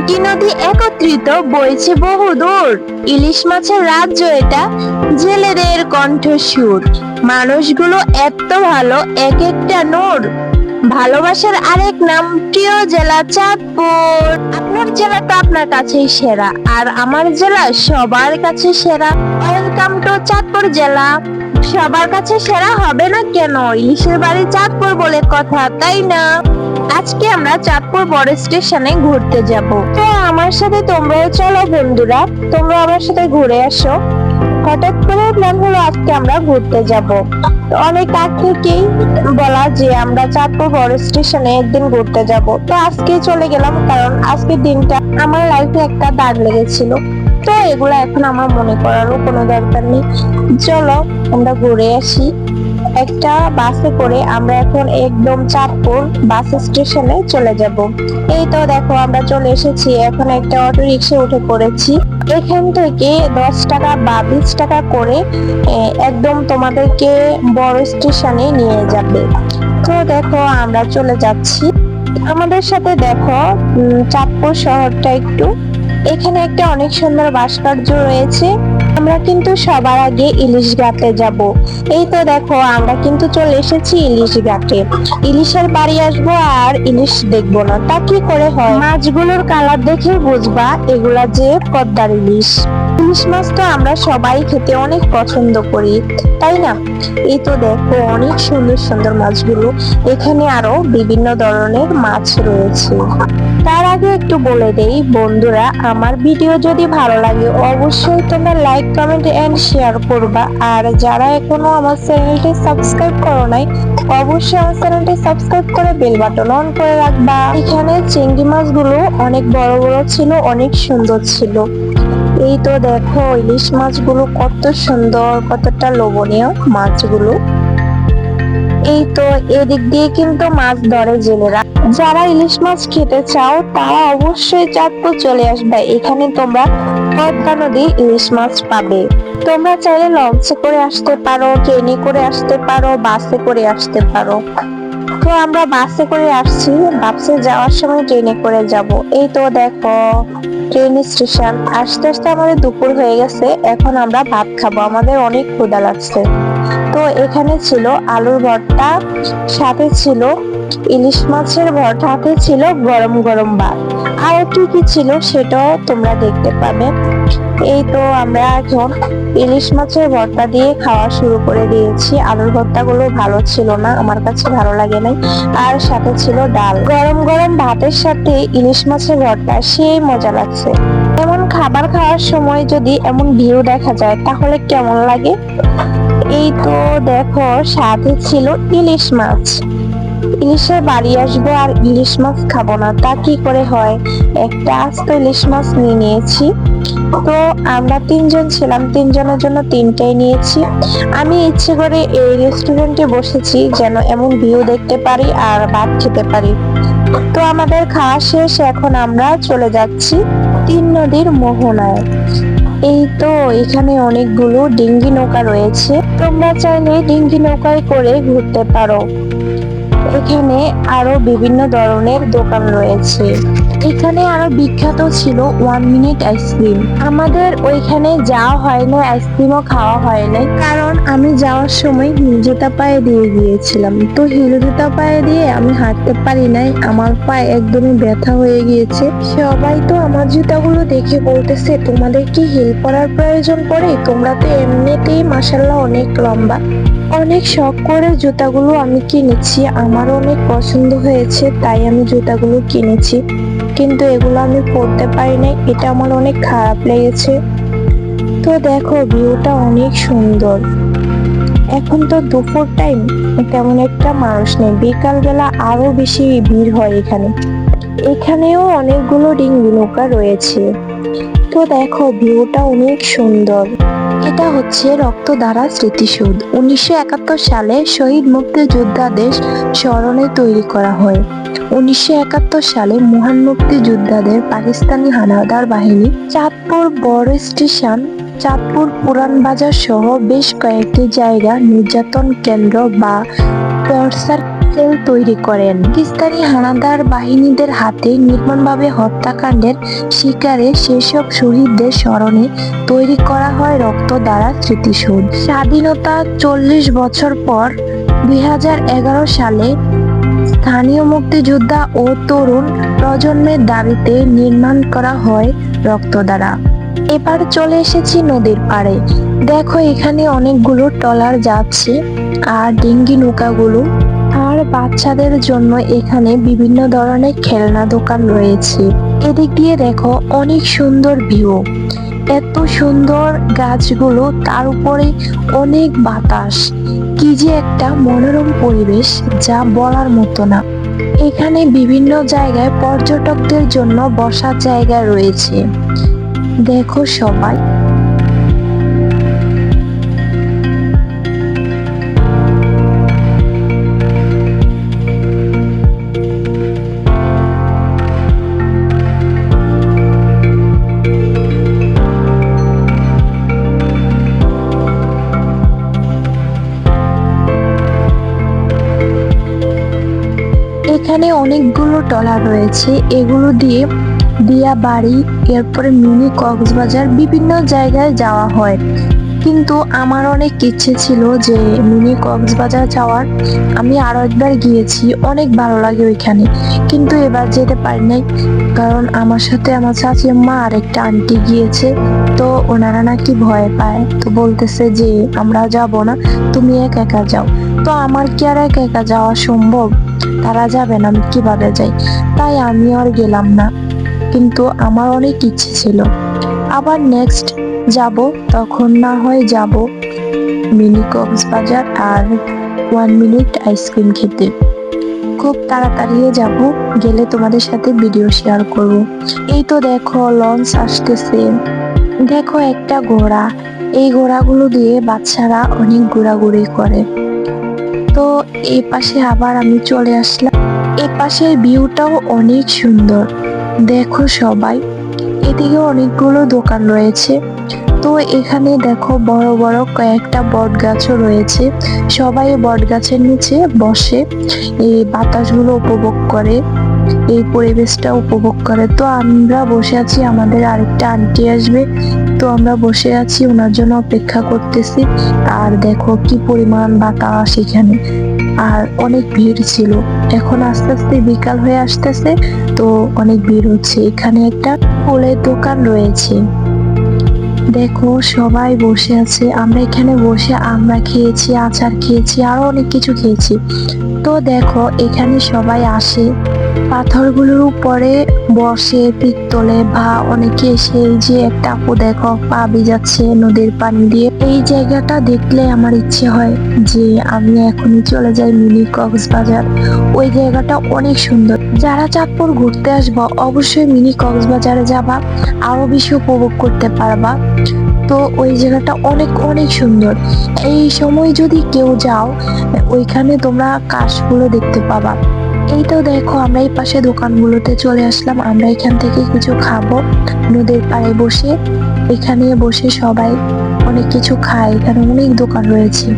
তিনটি নদী একত্রিত বইছে বহুদূর। ইলিশ মাছের রাজ্য এটা, জেলেদের কণ্ঠস্বর। মানুষগুলো এত ভালো, এক একটা নূর। ভালোবাসার আরেক নাম প্রিয় জেলা চাঁদপুর। আপনার জেলা তো আপনার কাছেই সেরা, আর আমার জেলা সবার কাছে সেরা। ওয়েলকাম টু চাঁদপুর জেলা। সবার কাছে সেরা হবে না কেন? ইলিশের বাড়ি চাঁদপুর বলে কথা, তাই না? আজকে আমরা চাঁদপুর বড় স্টেশনে ঘুরতে যাব। তো আমার সাথে তোমরাও চলো বন্ধুরা, তোমরা আমার সাথে ঘুরে আসো। হঠাৎ করে প্ল্যান হলো আজকে আমরা ঘুরতে যাব। অনেক আগ থেকেই বলা যে আমরা চাঁদপুর বড় স্টেশনে একদিন ঘুরতে যাব। তো আজকে চলে গেলাম, কারণ আজকের দিনটা আমার লাইফে একটা দাগ লেগেছিল। তো এগুলো এখন আমার মনে করারও কোনো দরকার নেই। চলো আমরা ঘুরে আসি। একটা বাসে করে আমরা এখন একদম চাঁদপুর বাস স্টেশনে চলে যাব। এই তো দেখো আমরা চলে এসেছি। এখন একটা অটো রিক্সা উঠে পড়েছি। এখান থেকে 10 টাকা বা 20 টাকা করে একদম তোমাদেরকে বড় স্টেশনে নিয়ে যাবে। তো দেখো আমরা চলে যাচ্ছি। আমাদের সাথে দেখো চাঁদপুর শহরটা একটু। এখানে একটা অনেক সুন্দর ভাস্কর্য রয়েছে। আমরা কিন্তু সবার আগে ইলিশ ঘাটে যাব। এই তো দেখো আমরা কিন্তু চলে এসেছি ইলিশ ঘাটে। ইলিশের বাড়ি আসবো আর ইলিশ দেখবো না, তা কি করে হয়? মাছগুলোর কালার দেখে বুঝবা এগুলা যে পদ্মার ইলিশ। ইলিশ মাছ তো আমরা সবাই খেতে অনেক পছন্দ করি, তাই না? এই তো দেখো অনেক সুন্দর সুন্দর মাছগুলো। এখানে আরো বিভিন্ন ধরনের মাছ রয়েছে। তার আগে একটু বলে দেই বন্ধুরা, আমার ভিডিও যদি ভালো লাগে অবশ্যই তোমরা লাইক, কমেন্ট এন্ড শেয়ার করবা। আর যারা এখনো আমার চ্যানেলটি সাবস্ক্রাইব করো নাই, অবশ্যই আমার চ্যানেলটি সাবস্ক্রাইব করে বেল বাটন অন করে রাখবা। এখানে চিংড়ি মাছগুলো অনেক বড় বড় ছিল, অনেক সুন্দর ছিল। এই তো দেখো ইলিশ মাছগুলো কত সুন্দর, কতটা লোভনীয় মাছগুলো। এই তো এদিক দিয়ে কিন্তু মাছ ধরে জেলেরা। যারা ইলিশ মাছ খেতে চাও তারা অবশ্যই চাঁদপুর চলে আসবে। এখানে তোমরা পদ্মা নদী ইলিশ মাছ পাবে। তোমরা চাইলে লঞ্চে করে আসতে পারো, ট্রেনে করে আসতে পারো, বাসে করে আসতে পারো। তো আমরা বাসে করে আসছি, বাসে যাওয়ার সময় ট্রেনে করে যাব। এই তো দেখো ট্রেন স্টেশন। আস্তে আস্তে আমাদের দুপুর হয়ে গেছে, এখন আমরা ভাত খাবো, আমাদের অনেক ক্ষুধা লাগছে। তো এখানে ছিল আলুর ভর্তা, সাথে ছিল ইলিশ মাছের ভর্তা, সাথে ছিল গরম গরম ভাত। আর কি কি ছিল সেটাও তোমরা দেখতে পাবে। এই তো আমরা এখন ইলিশ মাছের ভর্তা দিয়ে খাওয়া শুরু করে দিয়েছি। আলুর ভর্তা গুলো ভালো ছিল না, আমার কাছে ভালো লাগে নাই। আর সাথে ছিল ডাল। গরম গরম ভাতের সাথে ইলিশ মাছের ভর্তা সেই মজা লাগছে। এমন খাবার খাওয়ার সময় যদি এমন ভিউ দেখা যায় তাহলে কেমন লাগে? এই তো দেখো সাথে ছিল ইলিশ মাছ। ইলিশের বাড়ি আসবো আর ইলিশ মাছ খাবো না, তা কি করে হয়? একটা আস্ত ইলিশ মাছ নিয়ে নিয়েছি। তো আমরা 3 জন ছিলাম, 3 জনের জন্য 3টাই নিয়েছি। আমি ইচ্ছে করে এই রেস্টুরেন্টে বসেছি যেন এমন ভিউ দেখতে পারি আর ভাত খেতে পারি। তো আমাদের খাওয়া শেষ, এখন আমরা চলে যাচ্ছি 3 নদীর মোহনায়। এই তো এখানে অনেকগুলো ডিঙ্গি নৌকা রয়েছে, তোমরা চাইলে ডিঙ্গি নৌকায় করে ঘুরতে পারো। এখানে আরো বিভিন্ন ধরনের দোকান রয়েছে। এখানে আরো বিখ্যাত ছিল 1 মিনিট আইসক্রিম। আমাদের ওইখানে যাওয়া হয় না, আইসক্রিমও খাওয়া হয় না, কারণ আমি যাওয়ার সময় হিল জুতা পায়ে দিয়ে গিয়েছিলাম। তো হিল জুতা পায়ে দিয়ে আমি হাঁটতে পারি নাই, আমার পায়ে একদমই ব্যথা হয়ে গিয়েছে। সবাই তো আমার জুতাগুলো দেখে বলতেছে তোমাদের কি হিল পরার প্রয়োজন পড়ে? তোমরা তো এমনিতেই মাশাআল্লাহ অনেক লম্বা। অনেক শখ করে জুতাগুলো আমি কিনেছি, আমার অনেক পছন্দ হয়েছে তাই আমি জুতাগুলো কিনেছি, কিন্তু এগুলো আমি পরতে পারি নাই, এটা আমার অনেক খারাপ লেগেছে। তো দেখো ভিউটা অনেক সুন্দর। এখন তো দুপুর টাইম, তেমন একটা মানুষ নেই, বিকাল বেলা আরো বেশি ভিড় হয় এখানে। এখানেও অনেকগুলো ডিঙ্গি নৌকা রয়েছে। তো দেখো ভিউটা অনেক সুন্দর। এটা হচ্ছে রক্তধারা স্মৃতিসৌধ। 1971 সালে শহীদ মুক্তিযোদ্ধাদের স্মরণে তৈরি করা হয়। 1971 সালে মহান মুক্তিযোদ্ধাদের পাকিস্তানি হানাদার বাহিনী চাঁদপুর বড় স্টেশন, চাঁদপুর পুরান বাজার সহ বেশ কয়েকটি জায়গা নির্যাতন কেন্দ্র বা টর্চার জেল তৈরি করেন। পাকিস্তানি হানাদার বাহিনীদের হাতে নির্মমভাবে হত্যাকাণ্ডের শিকারে সেসব শহীদদের স্মরণে তৈরি করা হয় রক্ত দ্বারা স্মৃতিসৌধ। স্বাধীনতা 40 বছর পর 2011 সালে স্থানীয় মুক্তিযোদ্ধা ও তরুণ প্রজন্মের দাবিতে নির্মাণ করা হয় রক্তধারা। এবার চলে এসেছি নদীর পাড়ে। দেখো এখানে অনেকগুলো ট্রলার যাচ্ছে আর ডিঙ্গি নৌকাগুলো, আর বাচ্চাদের জন্য এখানে বিভিন্ন ধরনের খেলনা দোকান রয়েছে। এদিক দিয়ে দেখো অনেক সুন্দর ভিউ, এত সুন্দর গাছগুলো, তার উপরে অনেক বাতাস, কি যে একটা মনোরম পরিবেশ যা বলার মতো না। এখানে বিভিন্ন জায়গায় পর্যটকদের জন্য বসার জায়গা রয়েছে। দেখো সবাই। এখানে অনেকগুলো ট্রলার রয়েছে, এগুলো দিয়ে দিয়াবাড়ি, এরপরে মিনি কক্সবাজার বিভিন্ন জায়গায় যাওয়া হয়। কিন্তু আমার অনেক ইচ্ছে ছিল যে মিনি কক্সবাজার যাওয়ার। আমি আরো একবার গিয়েছি, অনেক ভালো লাগে ওইখানে, কিন্তু এবার যেতে পারি নাই কারণ আমার সাথে আমার চাচিমা আর একটা আন্টি গিয়েছে। তো ওনারা নাকি ভয় পায়, তো বলতেছে যে আমরা যাব না, তুমি একা একা যাও। তো আমার কি আর একা একা যাওয়া সম্ভব? তারা যাবে না, আমি কিভাবে যাই? তাই আমি আর গেলাম না, কিন্তু আমার অনেক ইচ্ছে ছিল। আবার নেক্সট যাব, তখন না হয় যাব মিনি কক্সবাজার আর 1 মিনিট আইসক্রিম খেতে। খুব তাড়াতাড়ি যাব, গেলে তোমাদের সাথে ভিডিও শেয়ার করব। এই তো দেখো লঞ্চ আসতেছে। দেখো একটা ঘোড়া, এই ঘোড়াগুলো দিয়ে বাচ্চারা অনেক ঘোরাঘুরি করে। তো এই পাশে আবার আমি চলে আসলাম। এই পাশের ভিউটাও অনেক সুন্দর, দেখো সবাই। এদিকে অনেকগুলো দোকান রয়েছে। তো এখানে দেখো বড় বড় কয়েকটা বট গাছও রয়েছে। সবাই বট গাছের নিচে বসে এই বাতাসগুলো উপভোগ করে, এই পরিবেশটা উপভোগ করে। তো আমরা বসে আছি, আমাদের আরেকটা আন্টি আসবে, তো আমরা বসে আছি, ওনার জন্য অপেক্ষা করতেছি। আর দেখো কি পরিমাণ বাতাস এখানে, আর অনেক ভিড় ছিল। এখন আস্তে আস্তে বিকাল হয়ে আসতেছে, তো অনেক ভিড় হচ্ছে। এখানে একটা ফুলের দোকান রয়েছে, দেখো সবাই বসে আছে। আমরা এখানে বসে আমরা খেয়েছি, আচার খেয়েছি, আরো অনেক কিছু খেয়েছি। তো দেখো এখানে সবাই আসে, পাথরগুলোর উপরে বসে পিত্তলে, বা অনেকে এসে, এই যে একটা আপু দেখো পা ভিজাচ্ছে নদীর পানি দিয়ে। এই জায়গাটা দেখলে আমার ইচ্ছে হয় যে আমি এখনই চলে যাই মিনি কক্সবাজার। ওই জায়গাটা অনেক সুন্দর। যারা চাঁদপুর ঘুরতে আসবা অবশ্যই মিনি কক্সবাজারে যাবা, আরো বেশি উপভোগ করতে পারবা। তো ওই জায়গাটা অনেক অনেক সুন্দর। এই সময় যদি কেউ যাও, ওইখানে তোমরা কাশগুলো দেখতে পাবা। এই তো দেখো আমরা এই পাশে দোকানগুলোতে চলে আসলাম। আমরা এখান থেকে কিছু খাবো নদীর পাড়ে বসে। এখানে বসে সবাই অনেক কিছু খায়, এখানে অনেক দোকান রয়েছে।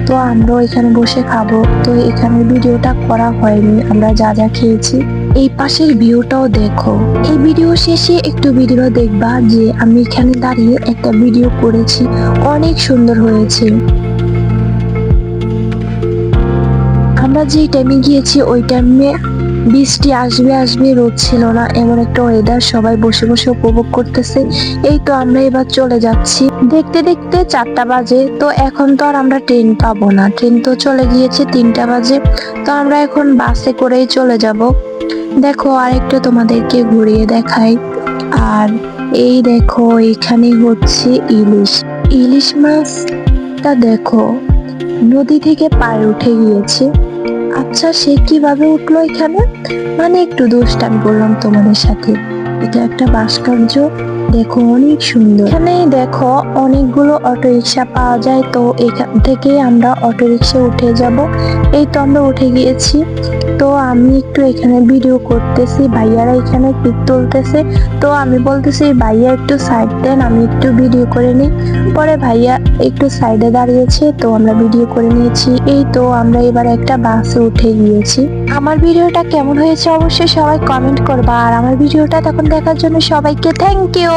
তো আমরা এখানে বসে খাবো। তো এখানে ভিডিওটা করা হয়নি, আমরা যা যা খেয়েছি। এই পাশের ভিউটাও দেখো। এই ভিডিও শেষে একটু ভিডিও দেখবা যে আমি এখানে দাঁড়িয়ে একটা ভিডিও করেছি, অনেক সুন্দর হয়েছে। আমরা যে টাইমে গিয়েছি ওই টাইমে বৃষ্টি আসবে আসবে, রোদ ছিল না, এমন একটা ওয়েদার। সবাই বসে বসে উপভোগ করতেছে। এই তো আমরা এবার চলে যাচ্ছি। দেখতে দেখতে 4টা বাজে। তো এখন তো আর আমরা ট্রেন পাবো না, ট্রেন তো চলে গিয়েছে 3টা বাজে। তো আমরা এখন বাসে করেই চলে যাব। দেখো আরেকটা তোমাদেরকে ঘুরিয়ে দেখাই। আর এই দেখো এখানে হচ্ছে ইলিশ, ইলিশ মাছটা দেখো নদী থেকে পায়ে উঠে গিয়েছে। আচ্ছা সে কিভাবে উঠলো এখানে? মানে একটু দুষ্টামি করলাম তোমাদের সাথে। এটা একটা ভাস্কর্য, দেখো অনেক সুন্দর। এখানে দেখো অনেকগুলো অটো রিক্সা পাওয়া যায়, তো এখান থেকে আমরা অটো রিক্সা উঠে যাব। এই তো আমরা উঠে গিয়েছি। তো আমি একটু এখানে ভিডিও করতেছি, ভাইয়ারা এখানে পিক তুলতেছে। তো আমি বলতেছি ভাইয়া একটু সাইড দেন, আমি একটু ভিডিও করে নিই। পরে ভাইয়া একটু সাইডে দাঁড়িয়েছে, তো আমরা ভিডিও করে নিয়েছি। এই তো আমরা এবার একটা বাসে উঠে গিয়েছি। আমার ভিডিওটা কেমন হয়েছে অবশ্যই সবাই কমেন্ট করবা, আর আমার ভিডিওটা তখন দেখার জন্য সবাইকে থ্যাংক ইউ।